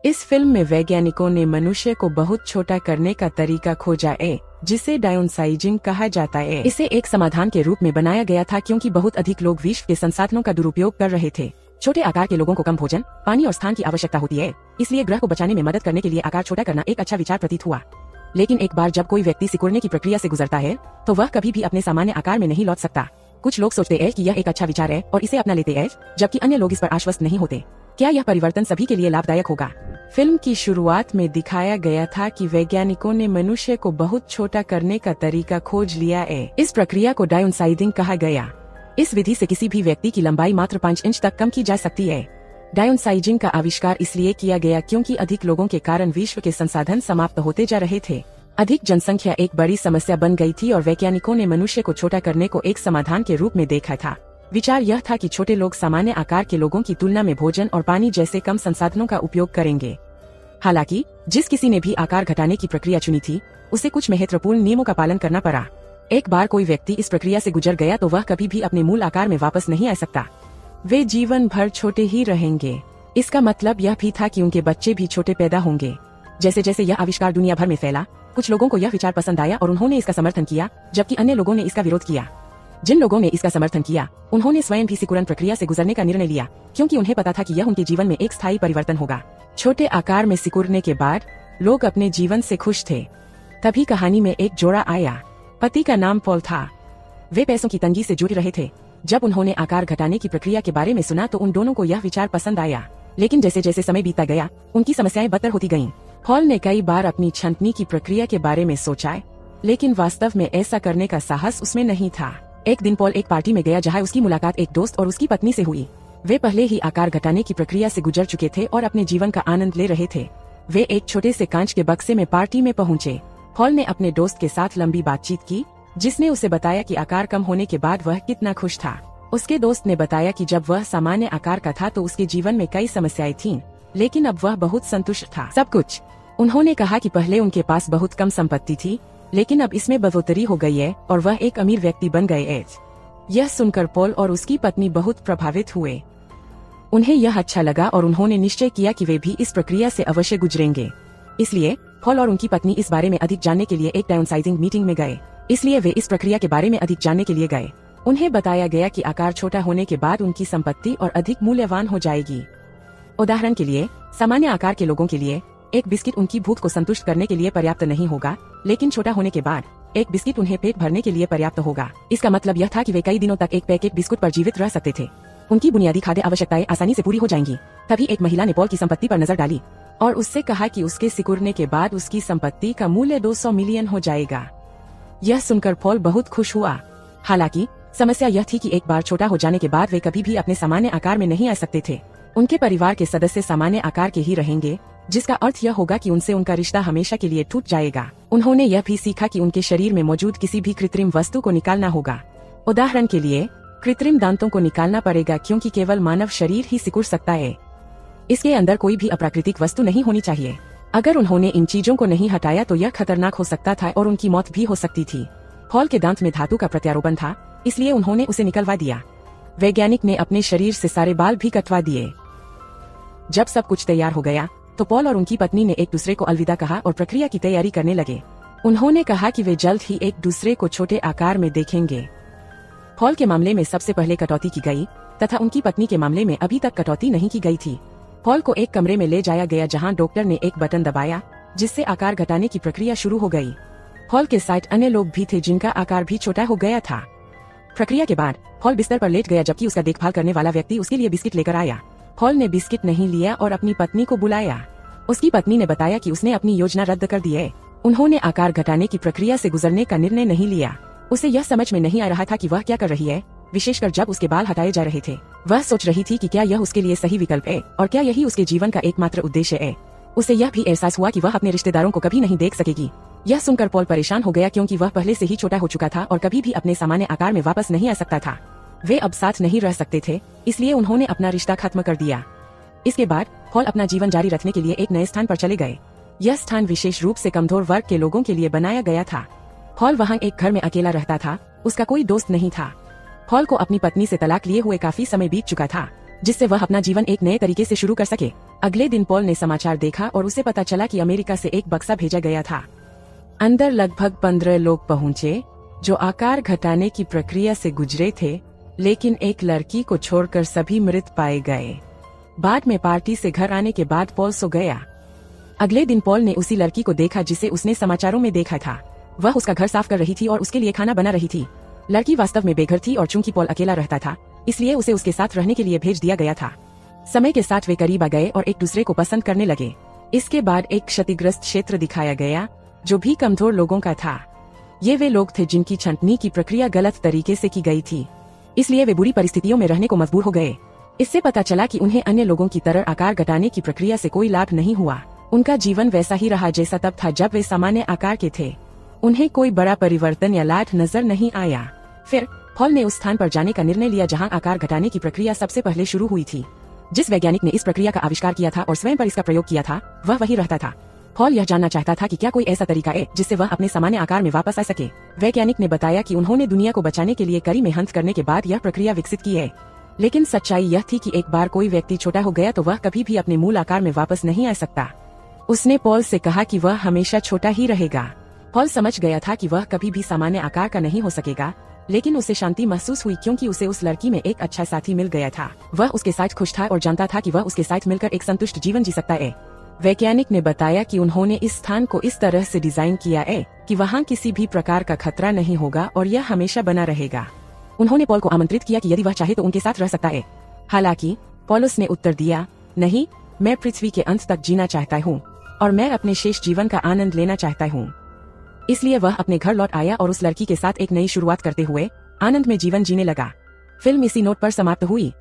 इस फिल्म में वैज्ञानिकों ने मनुष्य को बहुत छोटा करने का तरीका खोजा है, जिसे डाउनसाइजिंग कहा जाता है। इसे एक समाधान के रूप में बनाया गया था क्योंकि बहुत अधिक लोग विश्व के संसाधनों का दुरुपयोग कर रहे थे। छोटे आकार के लोगों को कम भोजन, पानी और स्थान की आवश्यकता होती है, इसलिए ग्रह को बचाने में मदद करने के लिए आकार छोटा करना एक अच्छा विचार प्रतीत हुआ। लेकिन एक बार जब कोई व्यक्ति सिकुड़ने की प्रक्रिया से गुजरता है तो वह कभी भी अपने सामान्य आकार में नहीं लौट सकता। कुछ लोग सोचते हैं कि यह एक अच्छा विचार है और इसे अपना लेते हैं, जबकि अन्य लोग इस पर आश्वस्त नहीं होते। क्या यह परिवर्तन सभी के लिए लाभदायक होगा? फिल्म की शुरुआत में दिखाया गया था कि वैज्ञानिकों ने मनुष्य को बहुत छोटा करने का तरीका खोज लिया है। इस प्रक्रिया को डाउनसाइजिंग कहा गया। इस विधि से किसी भी व्यक्ति की लंबाई मात्र 5 इंच तक कम की जा सकती है। डाउनसाइजिंग का आविष्कार इसलिए किया गया क्योंकि अधिक लोगों के कारण विश्व के संसाधन समाप्त होते जा रहे थे। अधिक जनसंख्या एक बड़ी समस्या बन गई थी और वैज्ञानिकों ने मनुष्य को छोटा करने को एक समाधान के रूप में देखा था। विचार यह था कि छोटे लोग सामान्य आकार के लोगों की तुलना में भोजन और पानी जैसे कम संसाधनों का उपयोग करेंगे। हालांकि जिस किसी ने भी आकार घटाने की प्रक्रिया चुनी थी, उसे कुछ महत्वपूर्ण नियमों का पालन करना पड़ा। एक बार कोई व्यक्ति इस प्रक्रिया से गुजर गया तो वह कभी भी अपने मूल आकार में वापस नहीं आ सकता। वे जीवन भर छोटे ही रहेंगे। इसका मतलब यह भी था कि उनके बच्चे भी छोटे पैदा होंगे। जैसे जैसे यह आविष्कार दुनिया भर में फैला, कुछ लोगों को यह विचार पसंद आया और उन्होंने इसका समर्थन किया, जबकि अन्य लोगों ने इसका विरोध किया। जिन लोगों ने इसका समर्थन किया, उन्होंने स्वयं भी सिकुड़न प्रक्रिया से गुजरने का निर्णय लिया, क्योंकि उन्हें पता था कि यह उनके जीवन में एक स्थायी परिवर्तन होगा। छोटे आकार में सिकुड़ने के बाद लोग अपने जीवन से खुश थे। तभी कहानी में एक जोड़ा आया। पति का नाम पॉल था। वे पैसों की तंगी से जूझ रहे थे। जब उन्होंने आकार घटाने की प्रक्रिया के बारे में सुना तो उन दोनों को यह विचार पसंद आया। लेकिन जैसे जैसे समय बीतता गया, उनकी समस्याएं बदतर होती गईं। पॉल ने कई बार अपनी छंटनी की प्रक्रिया के बारे में सोचा, लेकिन वास्तव में ऐसा करने का साहस उसमें नहीं था। एक दिन पॉल एक पार्टी में गया जहां उसकी मुलाकात एक दोस्त और उसकी पत्नी से हुई। वे पहले ही आकार घटाने की प्रक्रिया से गुजर चुके थे और अपने जीवन का आनंद ले रहे थे। वे एक छोटे से कांच के बक्से में पार्टी में पहुंचे। पॉल ने अपने दोस्त के साथ लंबी बातचीत की, जिसने उसे बताया कि आकार कम होने के बाद वह कितना खुश था। उसके दोस्त ने बताया कि जब वह सामान्य आकार का था तो उसके जीवन में कई समस्याएं थीं, लेकिन अब वह बहुत संतुष्ट था। सब कुछ। उन्होंने कहा कि पहले उनके पास बहुत कम संपत्ति थी, लेकिन अब इसमें बढ़ोतरी हो गई है और वह एक अमीर व्यक्ति बन गए हैं। यह सुनकर पॉल और उसकी पत्नी बहुत प्रभावित हुए। उन्हें यह अच्छा लगा और उन्होंने निश्चय किया कि वे भी इस प्रक्रिया से अवश्य गुजरेंगे। इसलिए पॉल और उनकी पत्नी इस बारे में अधिक जानने के लिए एक डाउनसाइजिंग मीटिंग में गए। इसलिए वे इस प्रक्रिया के बारे में अधिक जानने के लिए गए। उन्हें बताया गया कि आकार छोटा होने के बाद उनकी संपत्ति और अधिक मूल्यवान हो जाएगी। उदाहरण के लिए, सामान्य आकार के लोगों के लिए एक बिस्किट उनकी भूख को संतुष्ट करने के लिए पर्याप्त नहीं होगा, लेकिन छोटा होने के बाद एक बिस्किट उन्हें पेट भरने के लिए पर्याप्त होगा। इसका मतलब यह था कि वे कई दिनों तक एक पैकेट बिस्कुट पर जीवित रह सकते थे। उनकी बुनियादी खाद्य आवश्यकताएं आसानी से पूरी हो जाएंगी। तभी एक महिला ने पॉल की संपत्ति पर नजर डाली और उससे कहा कि उसके सिकुड़ने के बाद उसकी संपत्ति का मूल्य 200 मिलियन हो जाएगा। यह सुनकर पॉल बहुत खुश हुआ। हालांकि समस्या यह थी कि एक बार छोटा हो जाने के बाद वे कभी भी अपने सामान्य आकार में नहीं आ सकते थे। उनके परिवार के सदस्य सामान्य आकार के ही रहेंगे, जिसका अर्थ यह होगा कि उनसे उनका रिश्ता हमेशा के लिए टूट जाएगा। उन्होंने यह भी सीखा कि उनके शरीर में मौजूद किसी भी कृत्रिम वस्तु को निकालना होगा। उदाहरण के लिए, कृत्रिम दांतों को निकालना पड़ेगा क्योंकि केवल मानव शरीर ही सिकुड़ सकता है। इसके अंदर कोई भी अप्राकृतिक वस्तु नहीं होनी चाहिए। अगर उन्होंने इन चीजों को नहीं हटाया तो यह खतरनाक हो सकता था और उनकी मौत भी हो सकती थी। पॉल के दांत में धातु का प्रत्यारोपण था, इसलिए उन्होंने उसे निकलवा दिया। वैज्ञानिक ने अपने शरीर से सारे बाल भी कटवा दिए। जब सब कुछ तैयार हो गया तो पॉल और उनकी पत्नी ने एक दूसरे को अलविदा कहा और प्रक्रिया की तैयारी करने लगे। उन्होंने कहा कि वे जल्द ही एक दूसरे को छोटे आकार में देखेंगे। पॉल के मामले में सबसे पहले कटौती की गई तथा उनकी पत्नी के मामले में अभी तक कटौती नहीं की गई थी। पॉल को एक कमरे में ले जाया गया जहां डॉक्टर ने एक बटन दबाया, जिससे आकार घटाने की प्रक्रिया शुरू हो गई। पॉल के साथ अन्य लोग भी थे जिनका आकार भी छोटा हो गया था। प्रक्रिया के बाद पॉल बिस्तर पर लेट गया जबकि उसका देखभाल करने वाला व्यक्ति उसके लिए बिस्किट लेकर आया। पॉल ने बिस्किट नहीं लिया और अपनी पत्नी को बुलाया। उसकी पत्नी ने बताया कि उसने अपनी योजना रद्द कर दी है। उन्होंने आकार घटाने की प्रक्रिया से गुजरने का निर्णय नहीं लिया। उसे यह समझ में नहीं आ रहा था कि वह क्या कर रही है, विशेषकर जब उसके बाल हटाए जा रहे थे। वह सोच रही थी कि क्या यह उसके लिए सही विकल्प है और क्या यही उसके जीवन का एकमात्र उद्देश्य है। उसे यह भी एहसास हुआ कि वह अपने रिश्तेदारों को कभी नहीं देख सकेगी। यह सुनकर पॉल परेशान हो गया क्योंकि वह पहले से ही छोटा हो चुका था और कभी भी अपने सामान्य आकार में वापस नहीं आ सकता था। वे अब साथ नहीं रह सकते थे, इसलिए उन्होंने अपना रिश्ता खत्म कर दिया। इसके बाद पॉल अपना जीवन जारी रखने के लिए एक नए स्थान पर चले गए। यह स्थान विशेष रूप से कमजोर वर्ग के लोगों के लिए बनाया गया था। पॉल वहाँ एक घर में अकेला रहता था, उसका कोई दोस्त नहीं था। पॉल को अपनी पत्नी से तलाक लिए हुए काफी समय बीत चुका था, जिससे वह अपना जीवन एक नए तरीके से शुरू कर सके। अगले दिन पॉल ने समाचार देखा और उसे पता चला कि अमेरिका से एक बक्सा भेजा गया था। अंदर लगभग 15 लोग पहुंचे जो आकार घटाने की प्रक्रिया से गुजरे थे, लेकिन एक लड़की को छोड़कर सभी मृत पाए गए। बाद में पार्टी से घर आने के बाद पॉल सो गया। अगले दिन पॉल ने उसी लड़की को देखा जिसे उसने समाचारों में देखा था। वह उसका घर साफ कर रही थी और उसके लिए खाना बना रही थी। लड़की वास्तव में बेघर थी और चूंकि पॉल अकेला रहता था, इसलिए उसे उसके साथ रहने के लिए भेज दिया गया था। समय के साथ वे करीब आ गए और एक दूसरे को पसंद करने लगे। इसके बाद एक क्षतिग्रस्त क्षेत्र दिखाया गया जो भी कमजोर लोगों का था। ये वे लोग थे जिनकी छंटनी की प्रक्रिया गलत तरीके से की गई थी, इसलिए वे बुरी परिस्थितियों में रहने को मजबूर हो गए। इससे पता चला कि उन्हें अन्य लोगों की तरह आकार घटाने की प्रक्रिया से कोई लाभ नहीं हुआ। उनका जीवन वैसा ही रहा जैसा तब था जब वे सामान्य आकार के थे। उन्हें कोई बड़ा परिवर्तन या लाभ नजर नहीं आया। फिर पॉल ने उस स्थान पर जाने का निर्णय लिया जहां आकार घटाने की प्रक्रिया सबसे पहले शुरू हुई थी। जिस वैज्ञानिक ने इस प्रक्रिया का आविष्कार किया था और स्वयं पर इसका प्रयोग किया था, वह वही रहता था। पॉल यह जानना चाहता था कि क्या कोई ऐसा तरीका है जिससे वह अपने सामान्य आकार में वापस आ सके। वैज्ञानिक ने बताया कि उन्होंने दुनिया को बचाने के लिए कड़ी मेहनत करने के बाद यह प्रक्रिया विकसित की है, लेकिन सच्चाई यह थी कि एक बार कोई व्यक्ति छोटा हो गया तो वह कभी भी अपने मूल आकार में वापस नहीं आ सकता। उसने पॉल से कहा कि वह हमेशा छोटा ही रहेगा। पॉल समझ गया था कि वह कभी भी सामान्य आकार का नहीं हो सकेगा, लेकिन उसे शांति महसूस हुई क्योंकि उसे उस लड़की में एक अच्छा साथी मिल गया था। वह उसके साथ खुश था और जानता था कि वह उसके साथ मिलकर एक संतुष्ट जीवन जी सकता है। वैज्ञानिक ने बताया कि उन्होंने इस स्थान को इस तरह से डिजाइन किया है कि वहाँ किसी भी प्रकार का खतरा नहीं होगा और यह हमेशा बना रहेगा। उन्होंने पॉल को आमंत्रित किया कि यदि वह चाहे तो उनके साथ रह सकता है। हालांकि पॉलस ने उत्तर दिया, नहीं, मैं पृथ्वी के अंत तक जीना चाहता हूँ और मैं अपने शेष जीवन का आनंद लेना चाहता हूँ। इसलिए वह अपने घर लौट आया और उस लड़की के साथ एक नई शुरुआत करते हुए आनंद में जीवन जीने लगा। फिल्म इसी नोट पर समाप्त हुई।